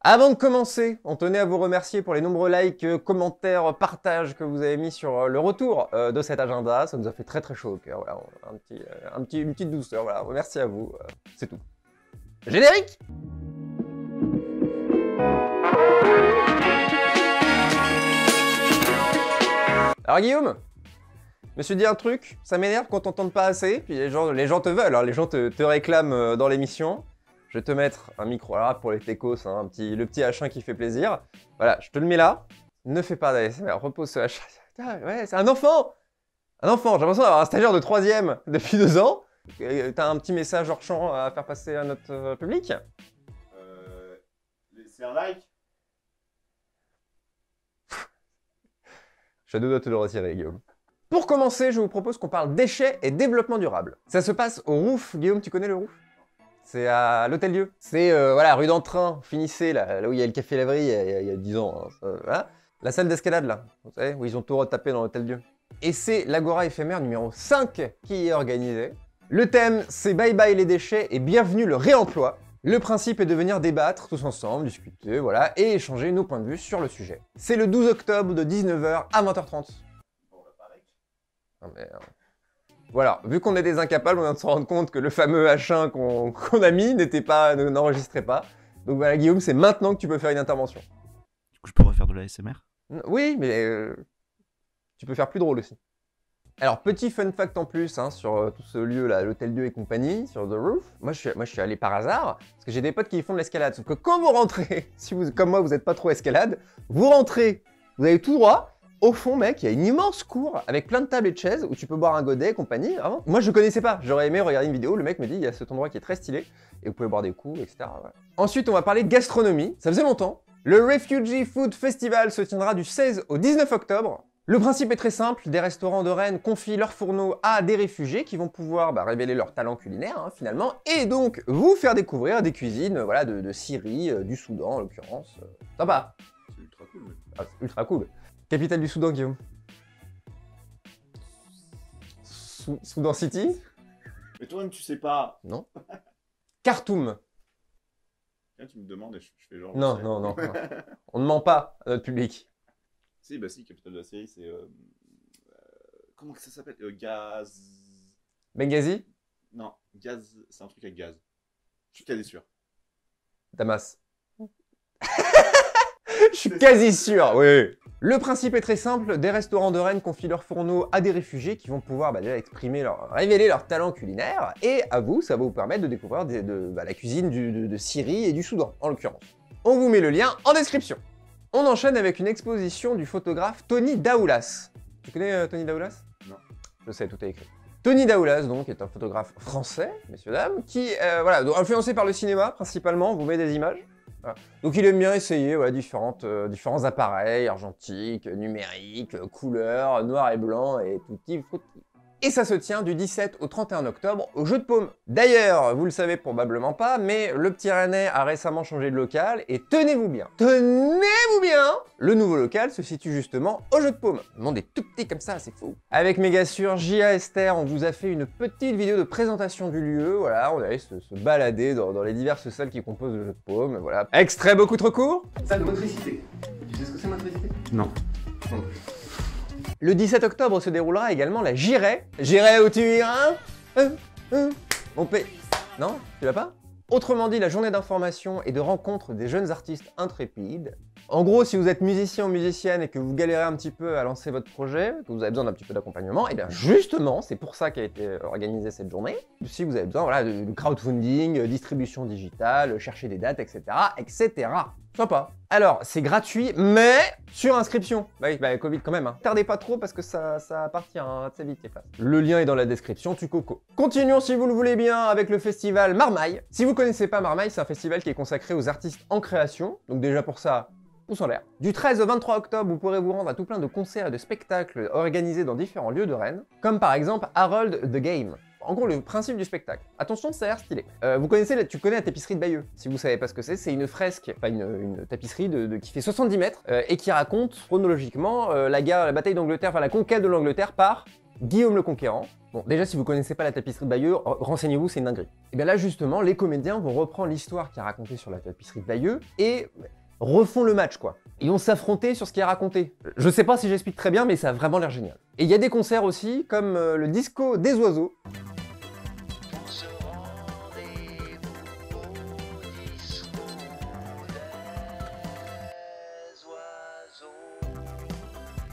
Avant de commencer, on tenait à vous remercier pour les nombreux likes, commentaires, partages que vous avez mis sur le retour de cet agenda. Ça nous a fait très très chaud au cœur. Voilà, une petite douceur. Voilà, merci à vous. C'est tout. Générique! Alors Guillaume, je me suis dit un truc, ça m'énerve quand on t'entende pas assez, puis les gens te veulent, hein, les gens te réclament dans l'émission. Je vais te mettre un micro là pour les techos, hein, le petit H1 qui fait plaisir. Voilà, je te le mets là. Ne fais pas d'ASMR, repose ce H1. Putain, ouais, c'est un enfant! Un enfant, j'ai l'impression d'avoir un stagiaire de 3ème depuis 2 ans. T'as un petit message hors champ à faire passer à notre public? Laissez un like. Je dois te le retirer, Guillaume. Pour commencer, je vous propose qu'on parle déchets et développement durable. Ça se passe au Roof. Guillaume, tu connais le Roof? C'est à l'Hôtel-Dieu. C'est voilà, rue d'Entrain, finissez, là où il y a le Café Laverie il y a 10 ans. Hein, voilà. La salle d'escalade, là, vous savez, où ils ont tout retapé dans l'Hôtel-Dieu. Et c'est l'Agora éphémère numéro 5 qui est organisée. Le thème, c'est Bye bye les déchets et bienvenue le réemploi. Le principe est de venir débattre tous ensemble, discuter, voilà, et échanger nos points de vue sur le sujet. C'est le 12 octobre de 19h à 20h30. Non mais... Voilà, vu qu'on est des incapables, on vient de se rendre compte que le fameux H1 qu'on a mis n'enregistrait pas. Donc voilà, Guillaume, c'est maintenant que tu peux faire une intervention. Du coup, je peux refaire de la SMR? Oui, mais tu peux faire plus drôle aussi. Alors, petit fun fact en plus hein, sur tout ce lieu-là, l'Hôtel-Dieu et compagnie, sur The Roof. Moi, je suis allé par hasard, parce que j'ai des potes qui font de l'escalade. Sauf que quand vous rentrez, si vous, comme moi, vous n'êtes pas trop escalade, vous rentrez, vous avez tout droit. Au fond, mec, il y a une immense cour avec plein de tables et de chaises où tu peux boire un godet et compagnie. Vraiment. Moi, je connaissais pas. J'aurais aimé regarder une vidéo. Le mec me dit, il y a cet endroit qui est très stylé et vous pouvez boire des coups, etc. Voilà. Ensuite, on va parler de gastronomie. Ça faisait longtemps. Le Refugee Food Festival se tiendra du 16 au 19 octobre. Le principe est très simple. Des restaurants de Rennes confient leurs fourneaux à des réfugiés qui vont pouvoir révéler leur talent culinaire, hein, finalement, et donc vous faire découvrir des cuisines voilà, de Syrie, du Soudan en l'occurrence. Sympa. C'est ultra cool. Ouais. Ah, c'est ultra cool. Capitale du Soudan, Guillaume? Soudan City? Mais toi-même, tu sais pas. Non. Khartoum? Tiens, tu me demandes et je fais genre. Non, non, non, non. On ne ment pas à notre public. Si, bah si, capitale de la série, c'est. Comment que ça s'appelle Gaz. Benghazi? Non, gaz. C'est un truc avec gaz. Je suis quasi sûr. Damas? Je suis quasi sûr, oui. Le principe est très simple, des restaurants de Rennes confient leurs fourneaux à des réfugiés qui vont pouvoir déjà révéler leur talent culinaire, et à vous, ça va vous permettre de découvrir la cuisine de Syrie et du Soudan, en l'occurrence. On vous met le lien en description. On enchaîne avec une exposition du photographe Tony Daoulas. Tu connais Tony Daoulas? Non. Je sais, tout est écrit. Tony Daoulas, donc, est un photographe français, messieurs, dames, qui, voilà, influencé par le cinéma, principalement, on vous met des images. Voilà. Donc il aime bien essayer voilà, différents appareils, argentiques, numériques, couleurs, noir et blanc et tutti frutti. Et ça se tient du 17 au 31 octobre au Jeu de Paume. D'ailleurs, vous le savez probablement pas, mais le Petit Rennais a récemment changé de local et tenez-vous bien, le nouveau local se situe justement au Jeu de Paume. Le monde est tout petit comme ça, c'est fou. Avec Mégassure, J.A. Esther, on vous a fait une petite vidéo de présentation du lieu, voilà, on allait se balader dans les diverses salles qui composent le Jeu de Paume, voilà. Extrait beaucoup trop court. Salle de motricité. Tu sais ce que c'est motricité? Non. Le 17 octobre se déroulera également la J'irai. J'irai où tu iras. Mon P. Non, tu l'as pas? Autrement dit, la journée d'information et de rencontre des jeunes artistes intrépides. En gros, si vous êtes musicien ou musicienne et que vous galérez un petit peu à lancer votre projet, que vous avez besoin d'un petit peu d'accompagnement, et bien justement, c'est pour ça qu'a été organisée cette journée. Si vous avez besoin voilà, de crowdfunding, distribution digitale, chercher des dates, etc., etc. Sympa. Alors, c'est gratuit, mais sur inscription. Oui, Covid quand même. Hein. Tardez pas trop parce que ça appartient assez vite, les faces. Le lien est dans la description, tu coco. Continuons si vous le voulez bien avec le festival Marmaille. Si vous connaissez pas Marmaille, c'est un festival qui est consacré aux artistes en création. Donc déjà pour ça, pouce en l'air. Du 13 au 23 octobre, vous pourrez vous rendre à tout plein de concerts et de spectacles organisés dans différents lieux de Rennes, comme par exemple Harold the Game. En gros, le principe du spectacle. Attention, ça a l'air stylé. Tu connais la tapisserie de Bayeux. Si vous savez pas ce que c'est une fresque, enfin une tapisserie qui fait 70 mètres et qui raconte chronologiquement la bataille d'Angleterre, enfin la conquête de l'Angleterre par Guillaume le Conquérant. Bon, déjà, si vous connaissez pas la tapisserie de Bayeux, renseignez-vous, c'est une dinguerie. Et bien là, justement, les comédiens vont reprendre l'histoire qui est racontée sur la tapisserie de Bayeux et refont le match, quoi. Ils vont s'affronter sur ce qui est raconté. Je sais pas si j'explique très bien, mais ça a vraiment l'air génial. Et il y a des concerts aussi, comme le Disco des Oiseaux.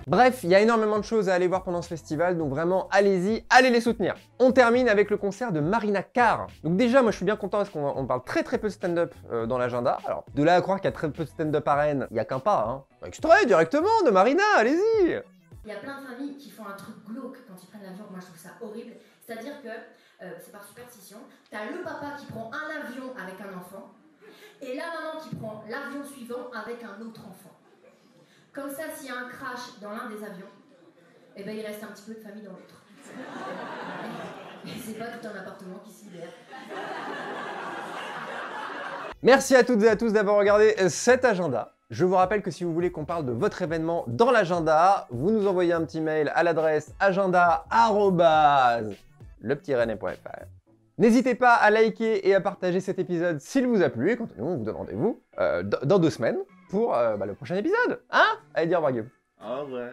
Bref, il y a énormément de choses à aller voir pendant ce festival, donc vraiment, allez-y, allez les soutenir. On termine avec le concert de Marina Carr. Donc déjà, moi je suis bien content parce qu'on parle très peu de stand-up dans l'agenda. Alors, de là à croire qu'il y a très peu de stand-up à Rennes, il n'y a qu'un pas, hein. Extrait directement de Marina, allez-y. Il y a plein de familles qui font un truc glauque quand ils prennent l'avion, moi je trouve ça horrible. C'est-à-dire que, c'est par superstition, t'as le papa qui prend un avion avec un enfant, et la maman qui prend l'avion suivant avec un autre enfant. Comme ça, s'il y a un crash dans l'un des avions, eh ben, il reste un petit peu de famille dans l'autre. Et c'est pas tout un appartement qui s'y libère. Merci à toutes et à tous d'avoir regardé cet agenda. Je vous rappelle que si vous voulez qu'on parle de votre événement dans l'agenda, vous nous envoyez un petit mail à l'adresse agenda@leptirennais.fr. N'hésitez pas à liker et à partager cet épisode s'il vous a plu. Et quant à nous, on vous donne rendez-vous dans 2 semaines pour le prochain épisode. Hein? Allez dire au revoir, Guillaume. Au revoir.